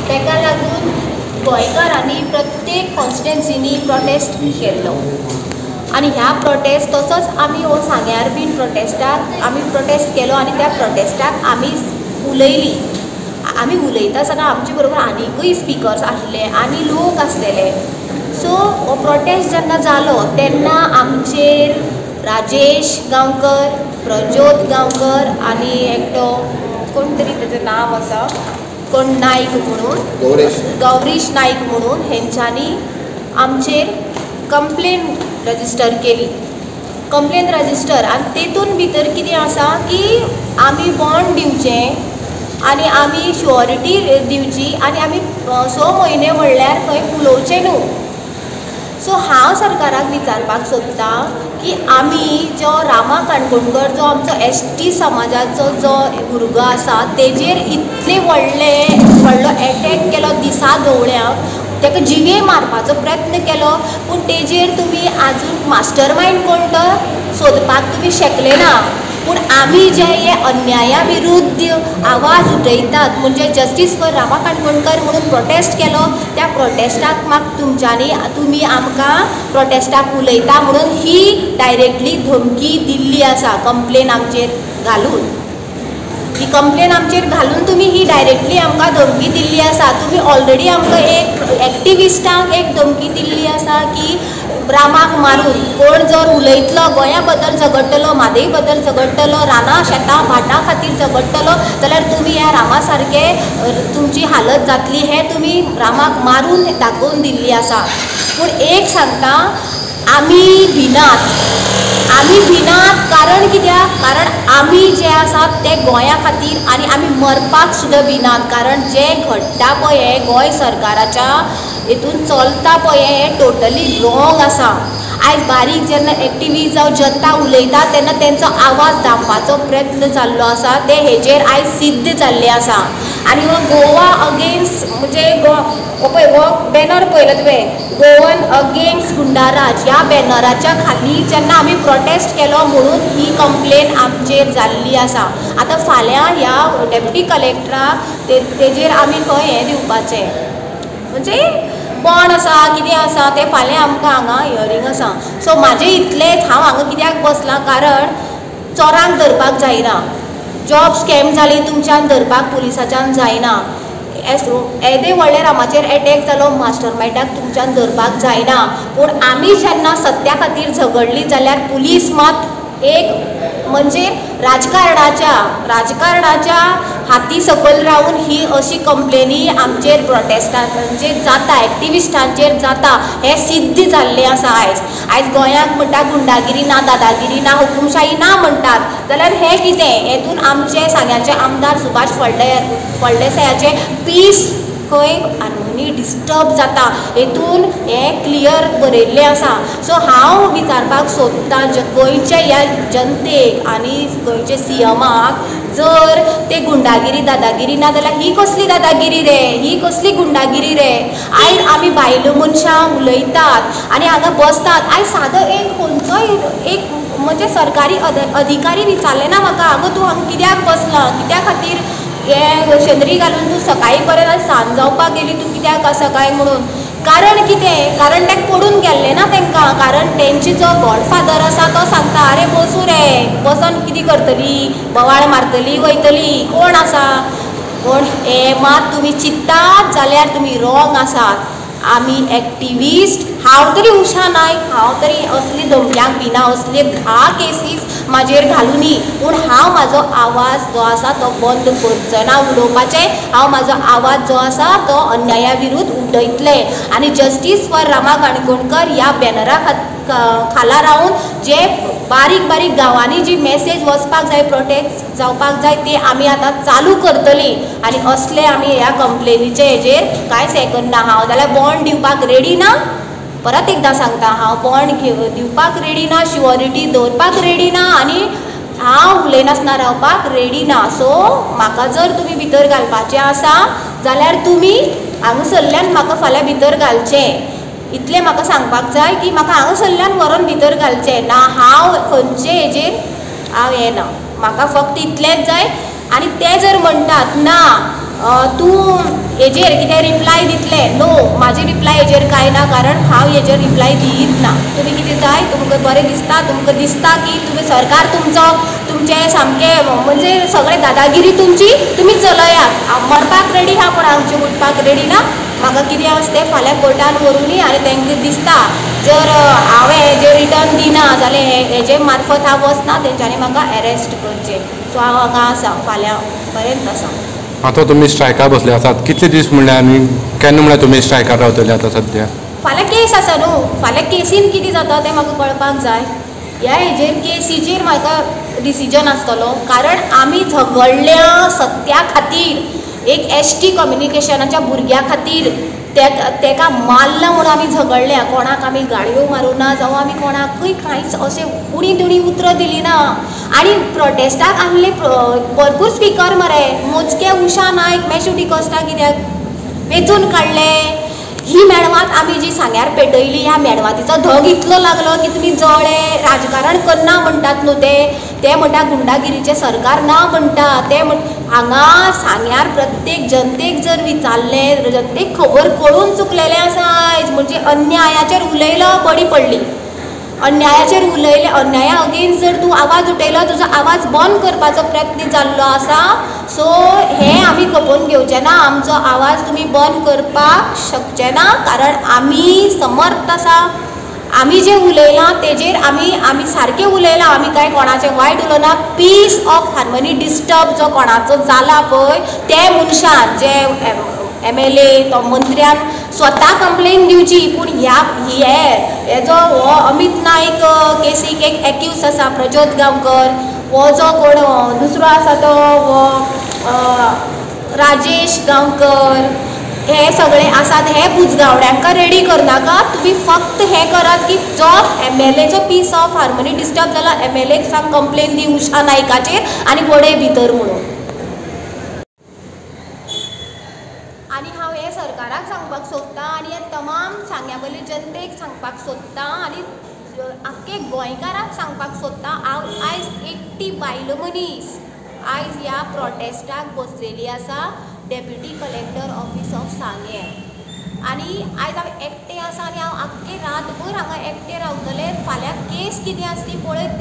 ताका लागून गोंयकारांनी प्रत्येक कॉन्स्टिट्युएन्सीनी प्रोटेस्ट केल्लो आनी ह्या प्रोटेस्ट तसोच आमी हो सांग्यार बीन प्रोटेस्टाक आमी प्रोटेस्ट केलो आनी त्या प्रोटेस्टाक आमी उलयली. आमी उलयता आसतना आमचे बरोबर आनीकूय स्पिकर्स आसले आनी लोक आसलेले. सो हो प्रोटेस्ट जेन्ना जालो तेन्ना आमचेर राजेश गांवकर, प्रज्योत गांवकर आनी एकटो कोण तरी तेजें नांव आसा कोण नायक म्हणून गौरीश नायक म्हणून हेंच्यांनी आमचेर कंप्लेन रजिस्टर केली. कंप्लेन रजिस्टर आनी तेतून भितर कितें आसा की आमी बॉन्ड दिवचें आनी आमी शुअरिटी दिवची आनी आमी 6 म्हयने म्हणल्यार खंय उलोवचें न्हू. सो हांव सरकाराक विचारपाक सोदतां की आमी जो रामा काणकोणकर जो आमचो ST समाजाचो जो भुरगो आसा तेजेर इतले व्हडलो एटॅक केलो दिसा दोवळ्यांक, ताका जिवे मारपाचो प्रयत्न केलो, पूण तेजेर तुमी आजून मास्टर मायंड कोण तो सोदपाक तुमी शकले ना. पूण आमी जे हे अन्याया विरुद्ध आवाज उठयतात म्हणजे जस्टीस फॉर रामा काणकोणकर म्हणून प्रोटेस्ट केलो, त्या प्रोटेस्टाक म्हाका तुमी आमकां प्रोटेस्टाक उलयता म्हणून ही डायरेक्टली धमकी दिल्ली आसा कंप्लेन आमचेर घालून. ही कंप्लेन आमचेर घालून तुमी ही डायरेक्टली आमकां धमकी दिल्ली आसा. तुमी ऑलरेडी आमकां एक एक्टिविस्टांक एक धमकी दिल्ली आसा की रामाक मारून कोण जर उलयतलो गोंया बद्दल झगडटलो, म्हादई बद्दल झगडटलो, रानां शेतां भाटां खातीर झगडटलो जाल्यार तुमी ह्या रामा सारके तुमची हालत जातली हें तुमी रामाक मारून दाखोवन दिल्ली आसा. पूण एक सांगता आमी भिनात कारण कित्याक कारण आमी जे आसात ते गोंया खातीर आनी आमी मरपाक सुद्दां भिनात. कारण जें घडटा पळय हें गोंय सरकाराच्या हितून चलता पळय हें टोटली रॉंग आसा. आयज बारीक जेन्ना एक्टिविस्ट जावं जनता उलयता तेन्ना तेंचो आवाज दामपाचो प्रयत्न चाललो आसा ते हेजेर आयज सिद्ध जाल्ले आसा. आनी हो गोवा अगेन्स्ट म्हणजे हो बॅनर पळयलो तुवें गोवन अगेन्स्ट गुंडाराज ह्या बॅनराच्या खाली जेन्ना आमी प्रोटेस्ट केलो म्हणून ही कंप्लेन आमचेर जाल्ली आसा. आतां फाल्यां ह्या डेप्युटी कलेक्टराक तेजेर आमी खंय हें दिवपाचें म्हणजे बॉन्ड आसा कितें आसा तें फाल्यां आमकां हांगा हियरींग आसा. सो म्हाजें इतलेंच हांव हांगा कित्याक बसलां कारण चोरांक धरपाक जायना, जॉब स्कॅम जाली तुमच्यान धरपाक पुलिसाच्यान जायना, येदे व्हडले रामाचेर एटॅक जालो मास्टर मायंडाक तुमच्यान धरपाक जायना. पूण आमी जेन्ना सत्या खातीर झगडली जाल्यार पुलीस मात एक म्हणजे राजकारणाच्या हाती सकयल रावन ही अशी कंप्लेनी आमचेर प्रोटेस्टां म्हणजे जाता एक्टिविस्टांचेर जाता हें सिद्ध जाल्लें आसा. आयज गोंयाक म्हणटा गुंडागिरी ना, दादागिरी ना, हुकुमशाही ना म्हणटात जाल्यार हें कितें हेतून आमचे सांग्याचे आमदार सुभाष फळदेसायाचे पीस खंय हार्मोनी डिस्टर्ब जाता हेतून हें क्लियर बरयल्लें आसा. सो हांव विचारपाक सोदतां गोंयच्या ह्या जनतेक आनी गोंयचे CMाक जर ते गुंडागिरी दादागिरी ना जाल्यार ही कसली दादागिरी रे, ही कसली गुंडागिरी रे. आयज आमी बायलो मनशां उलयतात आनी हांगा बसतात. आयज सादो एक खंयचोय एक म्हणजे सरकारी अधिकारी विचारलें ना म्हाका आगो तूं हांगा कित्याक बसला, कित्या खातीर हे शेंद्री घालून तूं सकाळी पर्यंत सांज जावपाक गेली तूं कित्याक सकाळी म्हणून. कारण कितें कारण तें पडून गेल्लें ना तांकां. कारण तेंची जो गॉडफादर आसा तो सांगता आरे बसूं रे, बसून कितें करतली, बोवाळ मारतली वयतली कोण आसा. पूण हे मात तुमी चिंत्तात जाल्यार तुमी रॉंग आसात. आमी एक्टिविस्ट हांव तरी उशा नायक हांव तरी असली धमक्यांक भिना, असले 10 केसीस म्हाजेर घालुनी. पूण हांव म्हाजो आवाज जो आसा तो बंद करचो ना उलोवपाचें. हांव म्हाजो आवाज जो आसा तो अन्याया विरुद्ध उठयतलें आनी जस्टीस फॉर रामा काणकोणकर ह्या बॅनरा खाला रावन जे बारीक बारीक गांवांनी जी मेसेज वचपाक जाय प्रोटेस्ट जावपाक जाय ती आमी आतां चालू करतली. आनी असले आमी ह्या कंप्लेनीचे हेजेर कांयच हें करना. हांव जाल्यार बॉन्ड दिवपाक रेडी ना, परत एकदां सांगता हांव बॉन्ड दिवपाक रेडी ना, शुअरिटी दवरपाक रेडी ना आनी हांव उलयनासतना रावपाक रेडी ना. सो म्हाका जर तुमी भितर घालपाचें आसा जाल्यार तुमी हांगासरल्यान म्हाका फाल्यां भितर घालचें. इतलें म्हाका सांगपाक जाय की म्हाका हांगासरल्यान व्हरून भितर घालचें ना. हांव खंयचे हेजेर हांव हें ना, म्हाका फक्त इतलेंच जाय. आनी ते जर म्हणटात ना तूं हेजेर कितें रिप्लाय दितले? नो, म्हाजी रिप्लाय हेजेर कांय ना, कारण हांव हेजेर रिप्लाय दियत ना. तुमी कितें जाय, तुमकां बरें दिसता, तुमकां दिसता की तुमी सरकार तुमचें सामकें म्हणजे सगळें दादागिरी तुमची तुमी चलयात. हांव मरपाक रेडी आहा पूण हांव उठपाक रेडी ना. म्हाका कितें आसा तें फाल्यां कोर्टान व्हरूनी आनी तांकां दिसता जर हांवें हेजेर रिटर्न दिना जाल्यार हेजे मार्फत हांव वचना, तेंच्यांनी म्हाका अरेस्ट करचें. सो हांव हांगा आसा, फाल्यां पर्यंत आसा. आतां तुमी स्ट्रायकार बसले आसात, कितले दीस म्हणल्यार आनी केन्ना म्हणल्यार तुमी स्ट्रायकार रावतले आतां सद्या? फाल्यां केस आसा न्हू, फाल्यां केसीन कितें जाता तें म्हाका कळपाक जाय. ह्या हेजेर केसीचेर म्हाका डिसिजन आसतलो, कारण आमी झगडल्या सत्या खातीर, एक ST कम्युनिकेशनाच्या भुरग्या खातीर तेका मारला म्हणून आमी झगडल्या. कोणाक आमी गाडयो मारूना जावं आमी कोणाकूय कांयच अशें उणी तुणी उतरां दिलीं ना. आनी प्रोटेस्टाक आमले भरपूर स्पिकर मरे, मोजके उशा नायक मेशू डिकोस्टा कित्याक वेचून काडले. ही मेडवात आमी जी सांग्यार पेटयली, ह्या मेडवातीचो धग इतलो लागलो की तुमी जळे राजकारण करना म्हणटात न्हू ते म्हणटा गुंडागिरीचें सरकार ना म्हणटा ते. हांगा सांग्यार प्रत्येक जनतेक जर विचारलें, जनतेक खबर कळून चुकलेलें आसा आयज. म्हणजे अन्यायाचेर उलयलो बडी पडली, अन्यायाचेर उलयले, अन्याया अगेन्स्ट जर तूं आवाज उठयलो, तुजो आवाज बंद करपाचो प्रयत्न जाल्लो आसा. सो हें आमी खपोवन घेवचें ना, आमचो आवाज तुमी बंद करपाक शकचे ना, कारण आमी समर्थ आसा. आमी जें उलयलां तेजेर आमी सारकें उलयलां, आमी कांय कोणाचें वायट उलोवना. पीस ऑफ हार्मनी डिस्टर्ब जो कोणाचो जाला पळय, ते मनशान जे MLA तो मंत्र्यान स्वता कंप्लेन दिवची, पूण हेजो हो अमित नायक केसीक एक एक्यूज आसा, प्रज्योत गांवकर, हो जो कोण दुसरो आसा तो राजेश गांवकर, हे सगळे आसात, हे बुजगावड्यांका रेडी करनाका. तुमी फक्त हें करात की जो MLA जो पीस ऑफ हार्मनी डिस्टर्ब जाला, MLA सांग कंप्लेन दी उशा नायकाचेर आनी वडे भितर म्हणून. आनी हांव हें सरकाराक सांगपाक सोदतां आनी हे तमाम सांग्यावयले जनतेक सांगपाक सोदतां आनी आख्खे गोंयकाराक सांगपाक सोदतां. हांव आयज एकटी बायल मनीस आयज ह्या प्रोटेस्टाक बसलेली आसा deputy collector office of Sanguem. आनी आयज हांव एकटें आसा आनी हांव आख्खे रातभर हांगा एकटें रावतलें. फाल्यां केस कितें आसा ती पळयत